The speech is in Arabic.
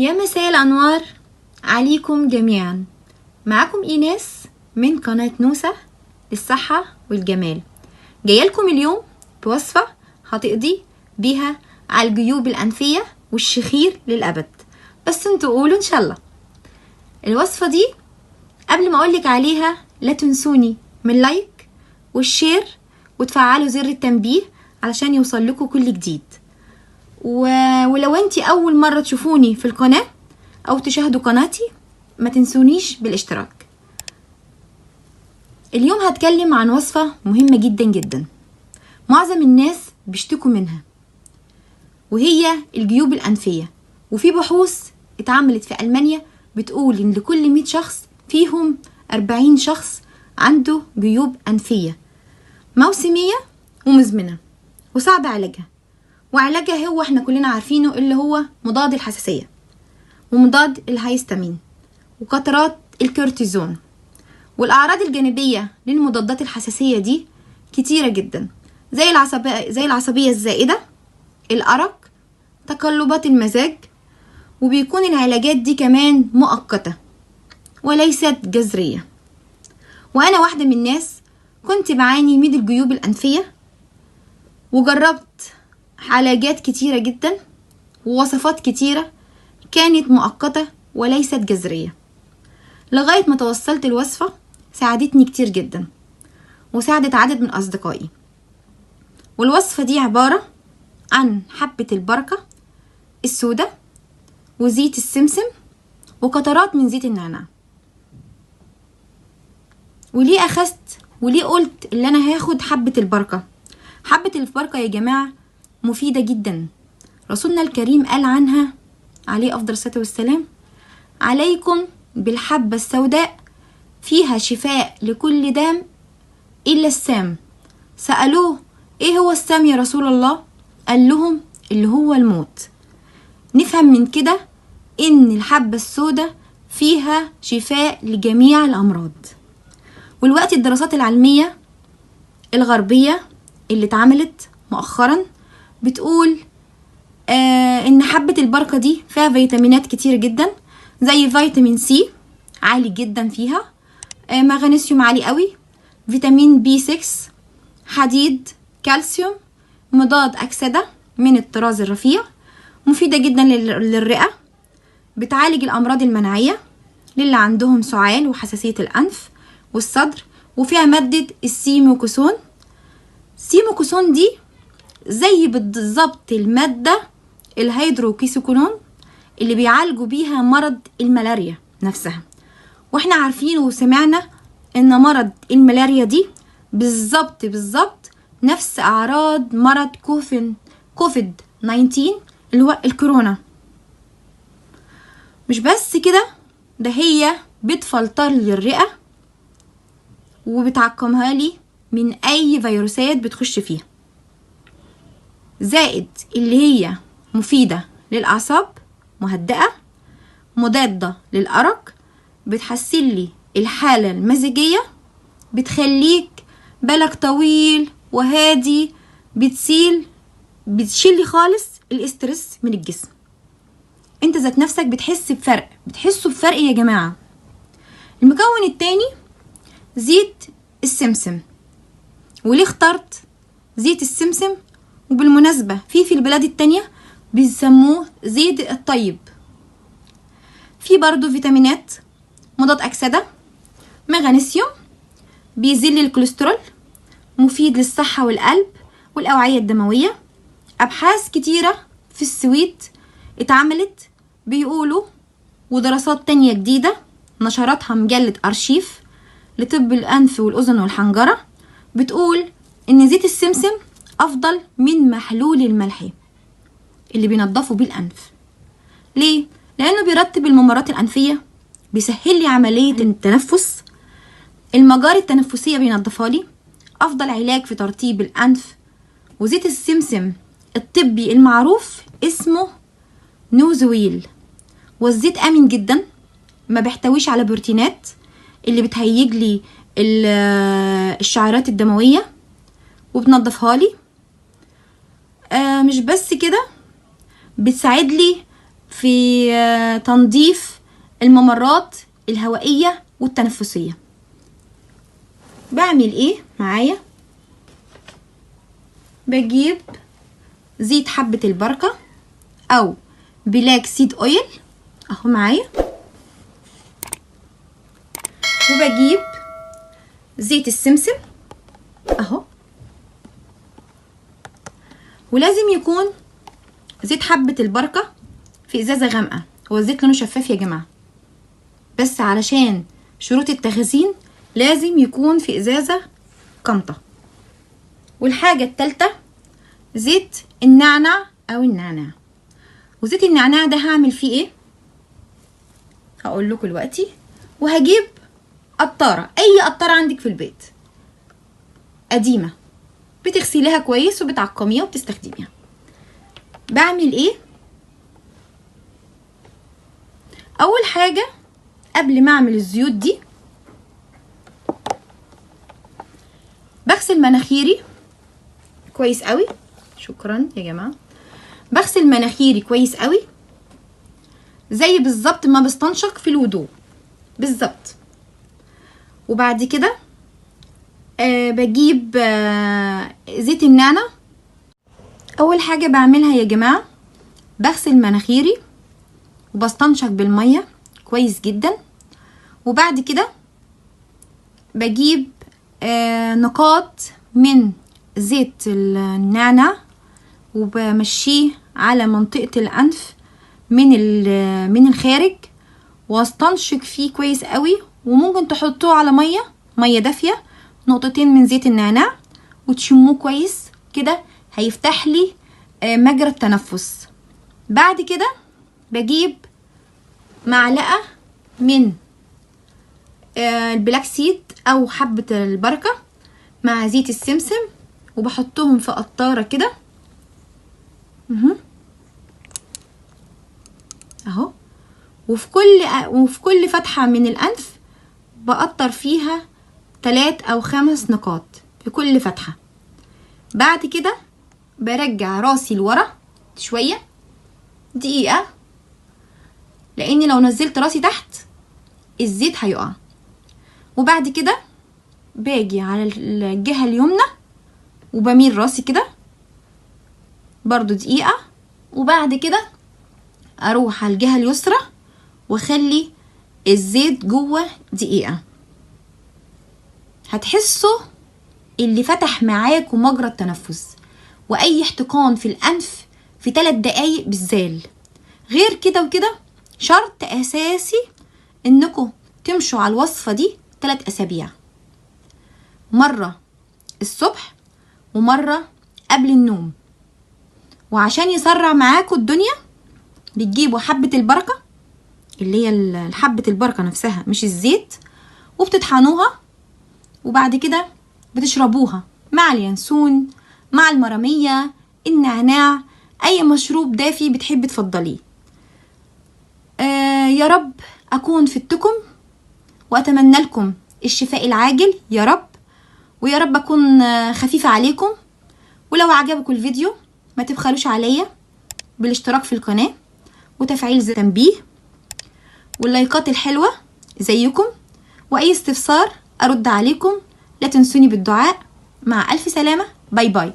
يا مساء الأنوار عليكم جميعا. معكم إيناس من قناة نوسة للصحة والجمال. جايلكم اليوم بوصفة هتقضي بيها على الجيوب الأنفية والشخير للأبد، بس انتوا قولوا إن شاء الله. الوصفة دي قبل ما أقولك عليها لا تنسوني من لايك والشير وتفعلوا زر التنبيه علشان يوصل لكم كل جديد. ولو انتي أول مرة تشوفوني في القناة أو تشاهدوا قناتي ما تنسونيش بالاشتراك. اليوم هتكلم عن وصفة مهمة جدا جدا معظم الناس بيشتكوا منها، وهي الجيوب الأنفية. وفي بحوث اتعملت في ألمانيا بتقول إن لكل 100 شخص فيهم 40 شخص عنده جيوب أنفية موسمية ومزمنة وصعب علاجها. وعلاجها هو احنا كلنا عارفينه، اللي هو مضاد الحساسية ومضاد الهيستامين وقطرات الكورتيزون. والأعراض الجانبية للمضادات الحساسية دي كتيرة جدا، زي العصبية الزائدة، الأرق، تقلبات المزاج. وبيكون العلاجات دي كمان مؤقتة وليست جذرية. وأنا واحدة من الناس كنت بعاني من الجيوب الأنفية، وجربت علاجات كتيرة جدا ووصفات كتيرة كانت مؤقتة وليست جذرية، لغاية ما توصلت الوصفة ساعدتني كتير جدا وساعدت عدد من أصدقائي. والوصفة دي عبارة عن حبة البركة السوداء وزيت السمسم وقطرات من زيت النعناع. وليه قلت اللي أنا هاخد حبة البركة؟ حبة البركة يا جماعة مفيدة جدا. رسولنا الكريم قال عنها عليه أفضل الصلاة والسلام: عليكم بالحبة السوداء فيها شفاء لكل دام إلا السام. سألوه إيه هو السام يا رسول الله؟ قال لهم اللي هو الموت. نفهم من كده إن الحبة السوداء فيها شفاء لجميع الأمراض. والوقت الدراسات العلمية الغربية اللي اتعملت مؤخرا بتقول إن حبة البركة دي فيها فيتامينات كتير جدا، زي فيتامين سي عالي جدا فيها، مغنيسيوم عالي قوي، فيتامين بي 6، حديد، كالسيوم، مضاد أكسدة من الطراز الرفيع، مفيدة جدا للرئة، بتعالج الأمراض المناعية للي عندهم سعال وحساسية الأنف والصدر. وفيها مادة السيموكسون. السيموكسون دي زي بالظبط المادة الهيدروكيسيكونون اللي بيعالجوا بيها مرض الملاريا نفسها. واحنا عارفين وسمعنا ان مرض الملاريا دي بالظبط نفس اعراض مرض كوفيد 19 اللي هو الكورونا. مش بس كده، ده هي بتفلتر لي الرئة وبتعقمها لي من اي فيروسات بتخش فيها، زائد اللي هي مفيدة للأعصاب، مهدئة، مضادة للأرق، بتحسن لي الحالة المزاجية، بتخليك بالك طويل وهادي، بتشيل لي خالص الاسترس من الجسم. انت ذات نفسك بتحسوا بفرق يا جماعة. المكون التاني زيت السمسم. وليه اخترت زيت السمسم؟ وبالمناسبة في البلاد التانية بيسموه زيت الطيب. في برضو فيتامينات، مضاد أكسدة، مغنيسيوم، بيزيل الكوليسترول، مفيد للصحة والقلب والأوعية الدموية. أبحاث كتيرة في السويد اتعملت بيقولوا، ودراسات تانية جديدة نشرتها مجلة أرشيف لطب الأنف والأذن والحنجرة بتقول إن زيت السمسم أفضل من محلول الملح اللي بينضفوا بيه الأنف. ليه؟ لأنه بيرطب الممرات الأنفية، بيسهل لي عملية التنفس، المجاري التنفسية بينضفها لي، أفضل علاج في ترطيب الأنف. وزيت السمسم الطبي المعروف اسمه نوزويل، والزيت آمن جدا، ما بيحتويش على بروتينات اللي بتهيج لي الشعيرات الدموية وبتنضفها لي. مش بس كده، بتساعد لي في تنظيف الممرات الهوائية والتنفسية. بعمل ايه معايا؟ بجيب زيت حبة البركة او بلاك سيد اويل اهو معايا، وبجيب زيت السمسم اهو، ولازم يكون زيت حبة البركة في ازازة غامقة. هو الزيت لونه شفاف يا جماعة، بس علشان شروط التخزين لازم يكون في ازازة قمطة. والحاجة التالتة زيت النعناع او النعناع. وزيت النعناع ده هعمل فيه ايه؟ هقول لكم دلوقتي. وهجيب قطارة، اي قطارة عندك في البيت قديمة بتغسليها كويس وبتعقميها وبتستخدميها. بعمل ايه؟ اول حاجة قبل ما اعمل الزيوت دي بغسل مناخيري كويس قوي. شكرا يا جماعة. بغسل مناخيري كويس قوي زي بالظبط ما بستنشق في الوضوء بالظبط. وبعد كده بجيب زيت النعناع. اول حاجة بعملها يا جماعة بغسل مناخيري وبستنشق بالمية كويس جدا. وبعد كده بجيب نقاط من زيت النعناع وبمشيه على منطقة الأنف من الخارج، واستنشق فيه كويس قوي. وممكن تحطوه على مية دافية، نقطتين من زيت النعناع، وتشموه كويس كده هيفتح لي مجرى التنفس. بعد كده بجيب معلقة من البلاك سيد او حبة البركة مع زيت السمسم، وبحطهم في قطارة كده اهو. وفي كل فتحة من الانف بقطر فيها 3 أو 5 نقاط في كل فتحة. بعد كده برجع راسي لورا شوية دقيقة، لاني لو نزلت راسي تحت الزيت هيقع. وبعد كده باجي على الجهة اليمنى وبميل راسي كده برضو دقيقة. وبعد كده اروح على الجهة اليسرى واخلي الزيت جوه دقيقة. هتحسوا اللي فتح معاكم مجرى التنفس، واي احتقان في الانف في 3 دقايق بالزال. غير كده وكده شرط اساسي انكم تمشوا على الوصفة دي 3 أسابيع، مرة الصبح ومرة قبل النوم. وعشان يسرع معاكم الدنيا بتجيبوا حبة البركة اللي هي حبة البركة نفسها مش الزيت، وبتطحنوها وبعد كده بتشربوها مع اليانسون مع المرامية النعناع، اي مشروب دافي بتحبي تفضليه. يا رب اكون فدتكم واتمنى لكم الشفاء العاجل يا رب، ويا رب اكون خفيفة عليكم. ولو عجبكم الفيديو ما تبخلوش عليا بالاشتراك في القناة وتفعيل زر التنبيه واللايكات الحلوة زيكم، واي استفسار ارد عليكم. لا تنسوني بالدعاء. مع الف سلامة. باي باي.